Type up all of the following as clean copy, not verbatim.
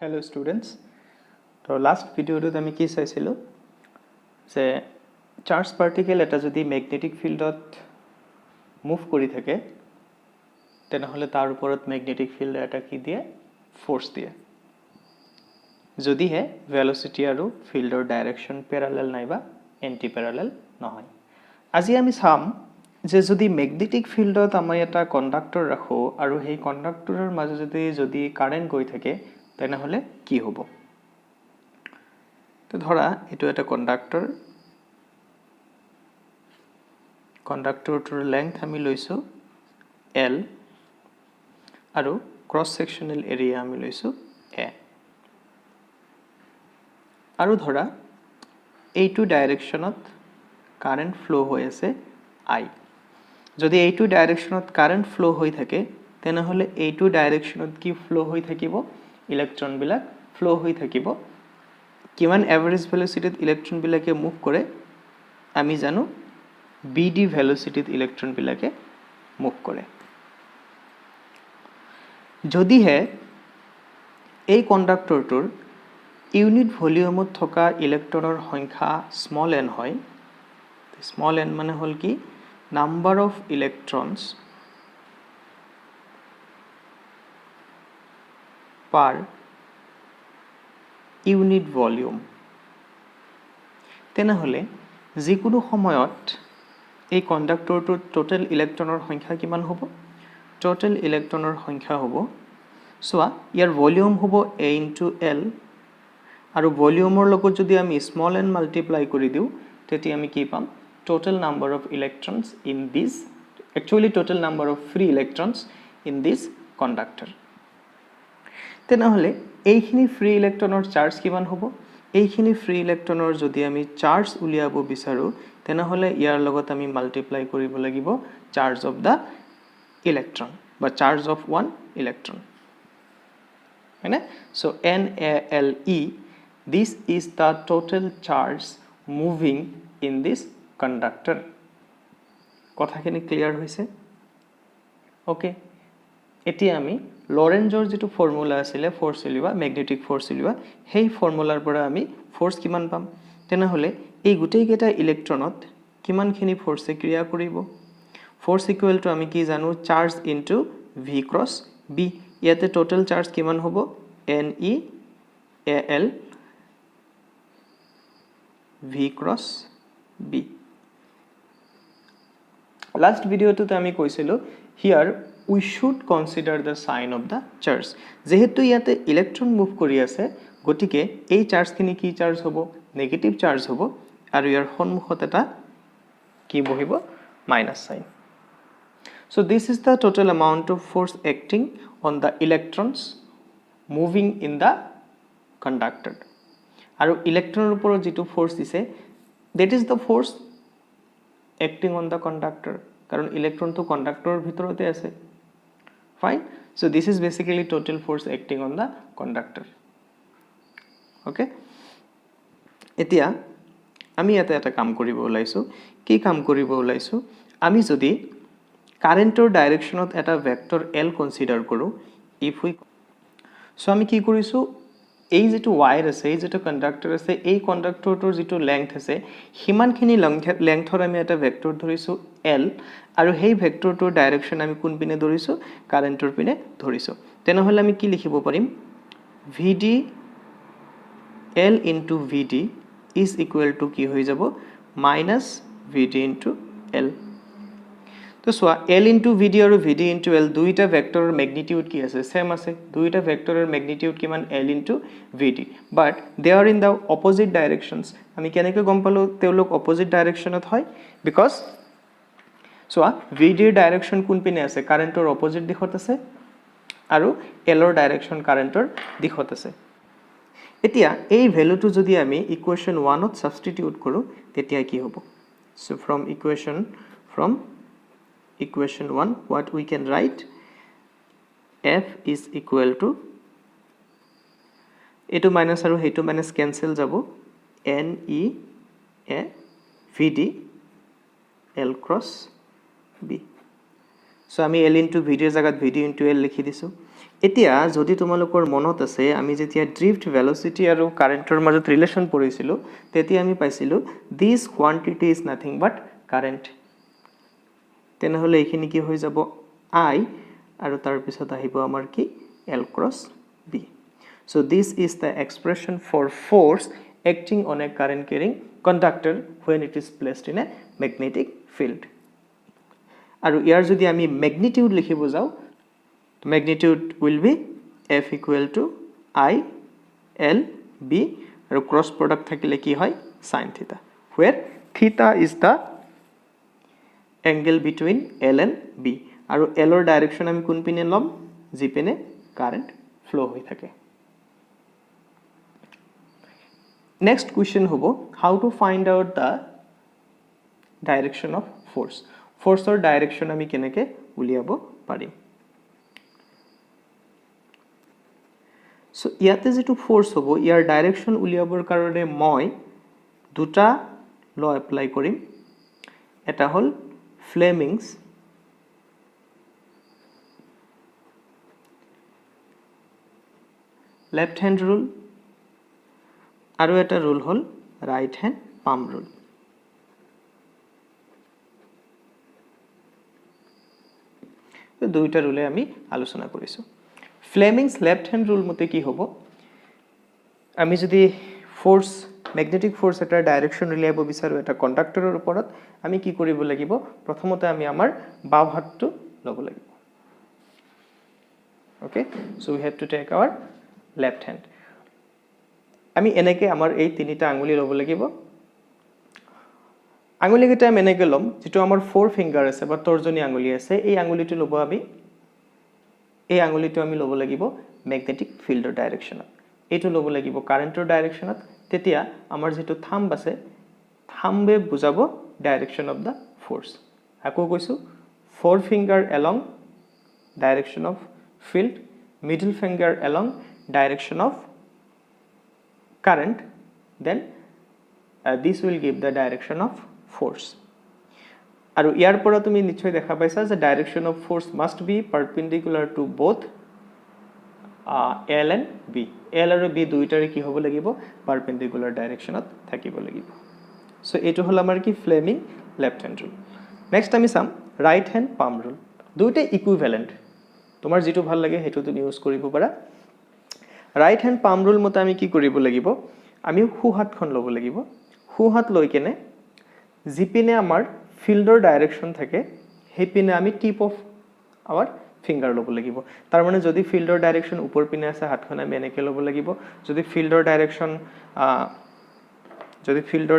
Hello students. So last video to আমি কি চাইছিলো যে চার্জ পার্টিকেল এটা যদি ম্যাগনেটিক ফিল্ডত মুভ কৰি থাকে তেনেহলে তাৰ ওপৰত ম্যাগনেটিক ফিল্ড এটা কি দিয়ে ফোৰ্স দিয়ে যদিহে ভেলোসিটি আৰু ফিল্ডৰ ডাইৰেকশন প্যাৰালেল নাইবা এন্টি প্যাৰালেল নহয় আজি আমি চাম যে যদি ম্যাগনেটিক ফিল্ডত আমি এটা কন্ডাক্টৰ ৰাখো আৰু সেই কন্ডাক্টৰৰ মাজে যদি কাৰেন্ট গৈ থাকে তেনেহলে কি হ'ব তো ধৰা এটো এটা কন্ডাক্টৰটোৰ লেংথ আমি লৈছো L আৰু ক্ৰস সেকশনাল এৰিয়া আমি লৈছো A আৰু ধৰা এইটো ডাইৰেকশনত কারেন্ট ফ্লো হৈ আছে I যদি এইটো ডাইরেকশনত কারেন্ট ফ্লো হৈ থাকে তেনেহলে এইটো ডাইরেকশনত কি ফ্লো হৈ থাকিব ইলেক্ট্ৰন বিলাক ফ্লো হৈ থাকিব কিমান এভাৰেজ ভেলোসিটিত ইলেক্ট্ৰন বিলাকে মুভ কৰে আমি জানো bd ভেলোসিটিত ইলেক্ট্ৰন বিলাকে মুভ কৰে যদিহে এই কন্ডাক্টৰটোৰ ইউনিট ভলিউমত থকা ইলেক্ট্ৰনৰ সংখ্যা স্মল n হয় স্মল n মানে হল কি number of electrons per unit volume তেনেহলে যিকোনো সময়ত এই কন্ডাক্টৰটোৰ টোটাল ইলেক্ট্ৰনৰ সংখ্যা কিমান হ'ব টোটাল ইলেক্ট্ৰনৰ সংখ্যা হ'ব সোয়া ইয়াৰ ভলিউম হ'ব a * l আৰু ভলিউমৰ লগত যদি আমি স্মল n মাল্টিপ্লাই কৰি দিও তেতিয়া আমি কি পাম total number of electrons in this total number of free electrons in this conductor তেনেহলে এইখিনি ফ্রি ইলেক্ট্ৰনৰ চাৰ্জ কিমান হ'ব এইখিনি ফ্ৰি ইলেক্ট্ৰনৰ যদি আমি চাৰ্জ উলিয়াব বিচাৰো তেনেহলে ইয়াৰ লগত আমি মাল্টিপ্লাই কৰিব লাগিব চার্জ অফ দা ইলেক্ট্রন বা চার্জ অফ ওয়ান ইলেক্ট্রন হয়নে so NaLe this is the total charge moving in this conductor কথাখিনি ক্লিয়ার হইছে ওকে এটি আমি লৰেঞ্জৰ যেটো ফৰ্মুলা আছিল ফোৰ্স উলিওয়া ম্যাগনেটিক ফোৰ্স উলিওয়া সেই ফৰ্মুলাৰ পৰা আমি ফোৰ্স কিমান পাম তেনেহলে এই গুটেই কেটা ইলেক্ট্ৰনত কিমানখিনি ফোৰ্সে ক্ৰিয়া কৰিব ফোর্স ইকুয়াল টু আমি কি জানো charge into v cross b ইয়াতে টোটাল চার্জ কিমান হ'ব NeAl v cross b last video to আমি কৈছিলো here we should consider the sign of the charge যেহেতু ইয়াতে ইলেক্ট্রন মুভ কৰি আছে গটিকে এই চাৰ্জ খিনি কি চাৰ্জ হ'ব নেগেটিভ চাৰ্জ হ'ব আৰু ইয়াৰ সন্মুখত এটা কি বহিব minus sine so this is the total amount of force acting on the electrons moving in the conductor আৰু ইলেক্ট্ৰনৰ ওপৰত যেটো ফোর্স দিছে that is the force acting on the conductor কারণ ইলেক্ট্রন তো কন্ডাক্টৰৰ ভিতৰতে আছে fine so this is basically total force acting on the conductor okay এতিয়া আমি এটা কাম কৰিব ওলাইছো কি কাম কৰিব ওলাইছো আমি যদি কাৰেন্টৰ ডাইৰেকশনত এটা ভেক্টৰ L কনসিডাৰ কৰো if we so আমি কি কৰিছো এই যেটো ওয়্যাৰ আছে এই যেটো কন্ডাক্টৰ আছে এই কন্ডাক্টৰটোৰ যেটো লেংথ আছে হিমানখিনি লেংথৰ আমি এটা ভেক্টৰ ধৰিছো L আৰু সেই ভেক্টৰটোৰ ডাইৰেকশন আমি কোন পিনে ধৰিছো কাৰেন্টৰ পিনে ধৰিছো তেনেহলে আমি কি লিখিব পাৰিম VD L into VD is equal to কি হৈ যাব minus VD into L তো সোয়া L into VD আৰু VD into L দুইটা ভেক্টৰৰ ম্যাগনিটিউড কি আছে সেম আছে দুইটা ভেক্টৰৰ ম্যাগনিটিউড কিমান L into VD but they are in the opposite directions আমি কেনেকৈ গম পালো তেওঁলোক অপোজিট ডাইৰেকশনত হয় because সোয়া VD ৰ ডাইৰেকশন কোন পিনে আছে কাৰেন্টৰ অপোজিট দিশত আছে আৰু L ৰ ডাইৰেকশন কাৰেন্টৰ দিশত আছে এতিয়া এই ভ্যালুটো যদি আমি ইকুয়েশন 1 ত সাবস্টিটিউট কৰো তেতিয়া কি হ'ব so from equation 1 what we can write F is equal to এটো মাইনাস আৰু হেটো মাইনাস ক্যান্সেল যাব NeA VD L cross B so আমি L into VD এর জায়গাত VD into L লিখি দিছো এতিয়া যদি তোমালোকৰ মনত আছে আমি যেতিয়া ড্ৰিফ্ট ভেলোচিটি আৰু কাৰেণ্টৰ মাজত ৰিলেশ্যন পঢ়িছিলোঁ তেতিয়া আমি পাইছিলোঁ this quantity is nothing but current তেনেহ'লে এইখিনি কি হৈ যাব I আৰু তাৰপিছত আহিব আমাৰ কি L cross B so this is the expression for force acting on a current carrying conductor when it is placed in a magnetic field আৰু ইয়াৰ যদি আমি ম্যাগনিটিউড লিখিব যাও magnitude will be F equal to I L B আৰু cross product থাকিলে কি হয় sin theta where theta is the angle between L and B আৰু L ৰ ডাইৰেকশন আমি কোন পিনে লম জি পিনে কাৰেন্ট ফ্লো হৈ থাকে নেক্সট কোৱেশ্চন হ'ব how to find out the direction of force forceৰ direction আমি কেনেকৈ উলিয়াব পাৰিম so ইয়াতে যেটো ফোৰ্স হ'ব ইয়াৰ ডাইৰেকশন উলিয়াবৰ কাৰণে মই দুটা ল এপ্লাই কৰিম এটা হল ফ্লেমিংস লেফট হ্যান্ড ৰুল আৰু এটা ৰুল হল ৰাইট হ্যান্ড পাম ৰুল দুইটা ৰুলে আমি আলোচনা কৰিছো ফ্লেমিংস লেফট হ্যান্ড রুল মতে কি হ'ব আমি যদি ফোর্স ম্যাগনেটিক ফোর্স এটা ডাইরেকশন উলিয়াব বিচাৰো এটা কন্ডাক্টৰৰ ওপৰত আমি কি কৰিব লাগিব প্ৰথমতে আমি আমাৰ বাও হাতটো লব লাগিব okay so we have to take our left hand আমি এনেকে আমাৰ এই তিনিটা আঙুলি লব লাগিব আঙুলিকেইটা আমি এনেকে লম যেটো আমাৰ ফোৰ ফিংগাৰ আছে বা তৰ্জনী আঙুলি আছে এই আঙুলিটো লব আমি এই আঙুলিটো আমি লব লাগিব ম্যাগনেটিক ফিল্ডৰ ডাইৰেকশনত এটো লব লাগিব কাৰেন্টৰ ডাইৰেকশনত তেতিয়া আমাৰ যেটো থাম্ব আছে থাম্বে বুজাব ডাইৰেকশন অফ দা ফোৰ্স আকো কৈছো four finger along direction of field middle finger along direction of current then this will give the direction of force আৰু ইয়াৰ পৰা তুমি নিশ্চয় দেখা পাইছা যে direction of force must be perpendicular to both L and B L আৰু B দুইটাৰে কি হ'ব লাগিব পাৰপেন্ডিকুলাৰ ডাইৰেকশনত থাকিব লাগিব সো এটো হল আমাৰ কি Fleming left hand rule next আমি চাম ৰাইট হ্যান্ড পাম ৰুল দুইটা ইকুইভ্যালেন্ট তোমাৰ যেটো ভাল লাগে হেতু তুমি ইউজ কৰিব পাৰা ৰাইট হ্যান্ড পাম ৰুল মতে আমি কি কৰিব লাগিব আমি হু হাতখন লব লাগিব হু হাত লৈ কেনে জিপিনে আমাৰ ফিল্ডৰ ডাইৰেকশন থাকে হেপিনে আমি টিপ অফ আওয়াৰ ফিংগাৰ লব লাগিব তাৰ মানে যদি ফিল্ডৰ ডাইৰেকশন উপৰ পিনে আছে হাতখন আমি এনেকে লব লাগিব যদি ফিল্ডৰ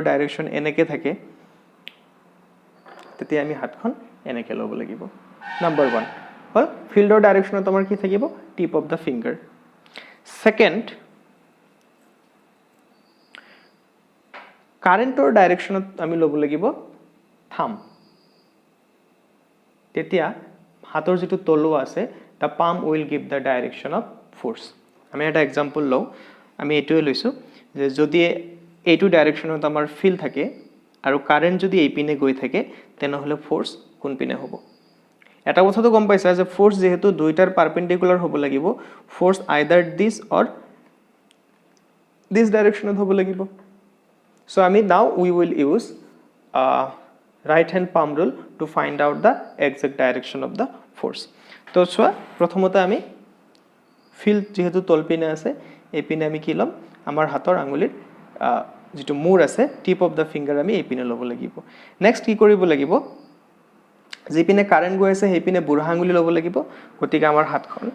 ডাইৰেকশন এনেকে থাকে তেতিয়া আমি হাতখন এনেকে লব লাগিব নাম্বাৰ 1 হল ফিল্ডৰ ডাইৰেকশনত আমাৰ কি থাকিব tip of the finger second কাৰেন্টৰ ডাইৰেকশনত আমি লব লাগিব থাম্ব তেতিয়া হাতৰ যেটো তলুৱা আছে the palm will give the direction of force আমি এটা एग्जांपल লও আমি এটোই লৈছো যে যদি এইটো ডাইৰেকশনত আমাৰ ফিল থাকে আৰু কারেন্ট যদি এই পিনে গৈ থাকে তেনেহলে ফোর্স কোন পিনে হ'ব এটা কথা তো গম পাইছা যে ফোর্স যেহেতু দুইটাৰ পারপেন্ডিকুলার হ'ব লাগিব force either this or this ডাইরেকশনত হ'ব লাগিব so আমি now we will use right hand palm rule to find out the exact direction of the force তো সোয়া প্রথমতে আমি ফিল্ড যেহেতু তলপিনে আছে এই পিনে আমি কি লম আমাৰ হাতৰ আঙুলিৰ যেটো মূৰ আছে টিপ অফ দা ফিংগাৰ আমি এই পিনে লব লাগিব নেক্সট কি কৰিব লাগিব যে পিনে কাৰেন্ট গৈ আছে সেই পিনে বুঢ়া আঙুলি লব লাগিব গতিকে আমাৰ হাতখন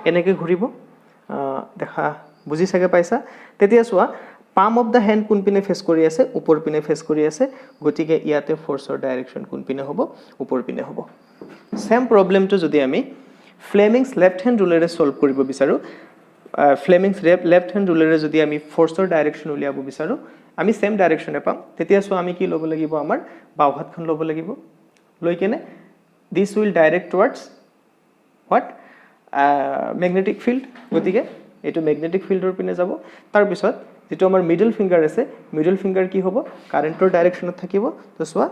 এনেকে ঘুৰিব দেখা বুজি সকে পাইছা তেতিয়া সোয়া palm of the hand কোন পিনে ফেস কৰি আছে উপৰ পিনে ফেস কৰি আছে গতিকে ইয়াতে ফোৰ্সৰ ডাইৰেকশন কোন পিনে হ'ব উপৰ পিনে হ'ব সেম প্ৰবলেমটো যদি আমি ফ্লেমিংস লেফট হ্যান্ড ৰুলেৰে সলভ কৰিব বিচাৰো ফ্লেমিংস লেফট হ্যান্ড ৰুলেৰে যদি আমি ফোৰ্সৰ ডাইৰেকশন উলিয়াব বিচাৰো আমি সেম ডাইৰেকশনে পাম তেতিয়া সো আমি কি লব লাগিব আমাৰ বাও হাতখন লব লাগিব লৈ কেনে this will direct towards what magnetic field গতিকে এটো ম্যাগনেটিক ফিল্ডৰ পিনে যাব তাৰ পিছত যেটো আমাৰ মিডল ফিংগাৰ আছে মিডল ফিংগাৰ কি হ'ব কাৰেন্টৰ ডাইৰেকশনত থাকিব তো সোয়া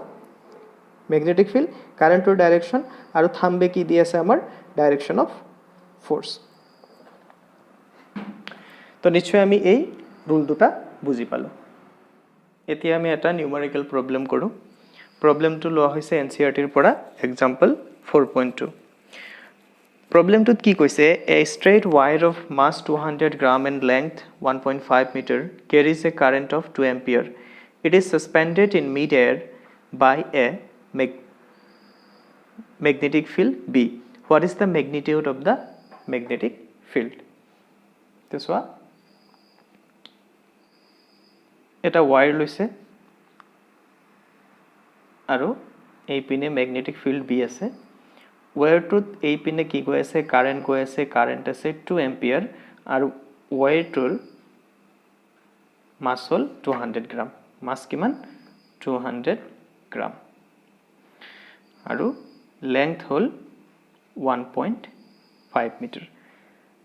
ম্যাগনেটিক ফিল্ড কাৰেন্টৰ ডাইৰেকশন আৰু থাম্বে কি দি আছে আমাৰ ডাইৰেকশন অফ ফোৰ্স তো নিশ্চয় আমি এই ৰুল দুটা বুজি পালো এতিয়া আমি এটা নিউমেৰিকেল প্ৰবলেম কৰো প্ৰবলেমটো লোৱা হৈছে এনসিইআৰটিৰ পৰা এক্সাম্পল 4.2 প্ৰবলেমটোত কি কৈছে a straight wire of mass 200 gram and length 1.5 meter carries a current of 2 ampere it is suspended in mid-air by a magnetic field B what is the magnitude of the magnetic field তো সোয়া এটা wire লইছে আৰু এই পিনে magnetic field B আছে ওয়্যাৰটোত এই পিনে কি গৈ আছে কাৰেন্ট আছে 2 এম্পিয়াৰ আৰু ওয়্যাৰটোৰ মাস হল 200 গ্ৰাম মাস কিমান 200 গ্ৰাম আৰু লেংথ হল 1.5 মিটাৰ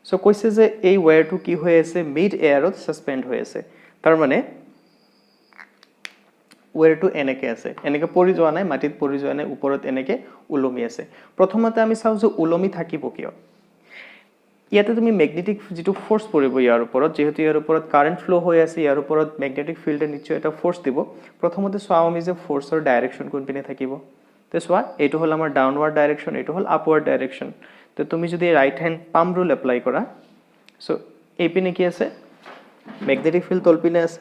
সো কৈছে যে এই ওয়্যাৰটো কি হৈ আছে মিড এয়াৰত সাসপেন্ড হৈ আছে তাৰ মানে ওয়্যাৰটো এনেকে আছে এনেকে পৰি যোৱা নাই মাটিত পৰি যোৱা নাই ওপৰত এনেকে উলমি আছে প্ৰথমতে আমি চাও যে উলমি থাকিব কিয় ইয়াতে তুমি ম্যাগনেটিক যেটো ফোর্স পৰিব ইয়াৰ ওপৰত যেহেতু ইয়াৰ ওপৰত কাৰেন্ট ফ্লো হৈ আছে ইয়াৰ ওপৰত ম্যাগনেটিক ফিল্ডে নিশ্চয় এটা ফোৰ্স দিব প্ৰথমতে চাও আমি যে ফোৰ্সৰ ডাইৰেকশন কোন পিনে থাকিব তে চোৱা এটো হল আমাৰ ডাউনৱাৰ্ড ডাইৰেকশন এটো হল আপওয়াৰ্ড ডাইৰেকশন তো তুমি যদি right hand palm rule apply কৰা সো এই পিনে কি আছে ম্যাগনেটিক ফিল্ড তল পিনে আছে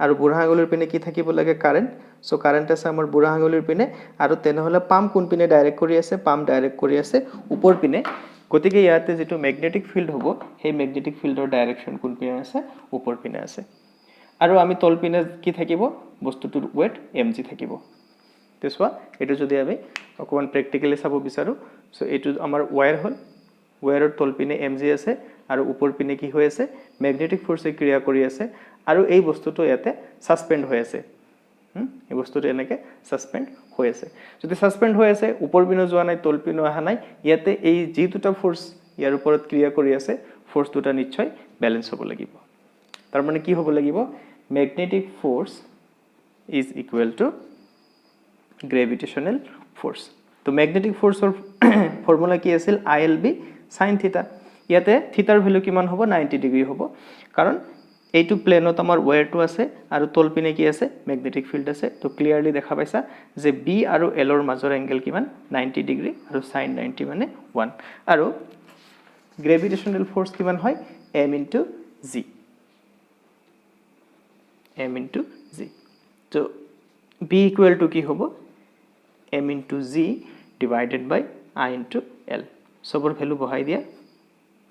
আৰু বুঢ়া আঙুলিৰ পিনে কি থাকিব লাগে কাৰেন্ট সো কাৰেন্ট আছে আমাৰ বুঢ়া আঙুলিৰ পিনে আৰু তেনে হলে পাম কোন পিনে ডাইৰেক্ট কৰি আছে পাম ডাইৰেক্ট কৰি আছে ওপৰ পিনে গতিকে ইয়াতে যেটো ম্যাগনেটিক ফিল্ড হ'ব সেই ম্যাগনেটিক ফিল্ডৰ ডাইৰেকশন কোন পিনে আছে ওপৰ পিনে আছে আৰু আমি তল পিনে কি থাকিব বস্তুটোৰ ওয়েট mg থাকিব তেছৱা এটো যদি আমি অকমান প্ৰ্যাকটিক্যালি চাব বিচাৰো সো এটো আমাৰ ওয়্যাৰ হল ওয়্যাৰৰ তল পিনে mg আছে আৰু ওপৰ পিনে কি হৈ আছে ম্যাগনেটিক ফোৰ্সে ক্ৰিয়া কৰি আছে আৰু এই বস্তুটো ইয়াতে সাসপেন্ড হৈ আছে এই বস্তুটো এনেকে সাসপেন্ড হৈ আছে যদি সাসপেন্ড হৈ আছে ওপৰ পিনে যোৱা নাই তল পিনে অহা নাই ইয়াতে এই যি দুটা ফোৰ্স ইয়াৰ ওপৰত ক্ৰিয়া কৰি আছে ফোৰ্স দুটা নিশ্চয় ব্যালেন্স হ'ব লাগিব তাৰ মানে কি হ'ব লাগিব magnetic force is equal to gravitational force তো ম্যাগনেটিক ফোৰ্সৰ ফৰ্মুলা কি আছিল ILB sin থিটা ইয়াতে থিটাৰ ভ্যালু কিমান হ'ব 90 ডিগ্ৰী হ'ব কাৰণ এইটো প্লেনত আমাৰ ওয়্যাৰটো আছে আৰু তল পিনে কি আছে ম্যাগনেটিক ফিল্ড আছে তো ক্লিয়াৰলি দেখা পাইছা যে B আৰু L ৰ মাজৰ এংগল কিমান 90 ডিগ্ৰী আৰু sin 90 মানে 1 আৰু গ্ৰেভিটেশনাল ফোর্স কিমান হয় m * g তো B = কি হ'ব m * g divided by I * L সবৰ ভ্যালু বহাই দিয়া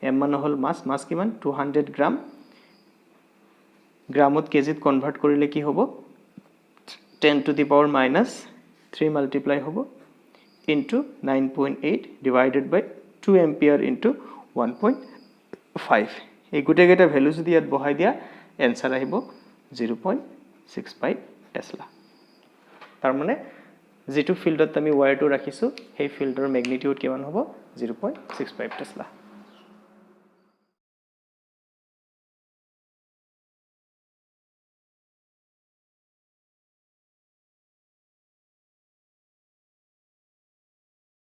m মানে হল মাস কিমান 200 গ্ৰাম গ্ৰামত কেজিত কনভাৰ্ট কৰিলে কি হ'ব 10 to the power minus 3 multiply হ'ব into 9.8 divided by 2 ampere into 1.5 এই গুটেগেটা ভ্যালু যদি ইয়াত বহাই দিয়া आंसर আহিব 0.65 টেসলা তাৰ মানে যেটো ফিল্ডত আমি ওয়্যাৰটো ৰাখিছো সেই ফিল্ডৰ ম্যাগনিটিউড কিমান হ'ব 0.65 টেসলা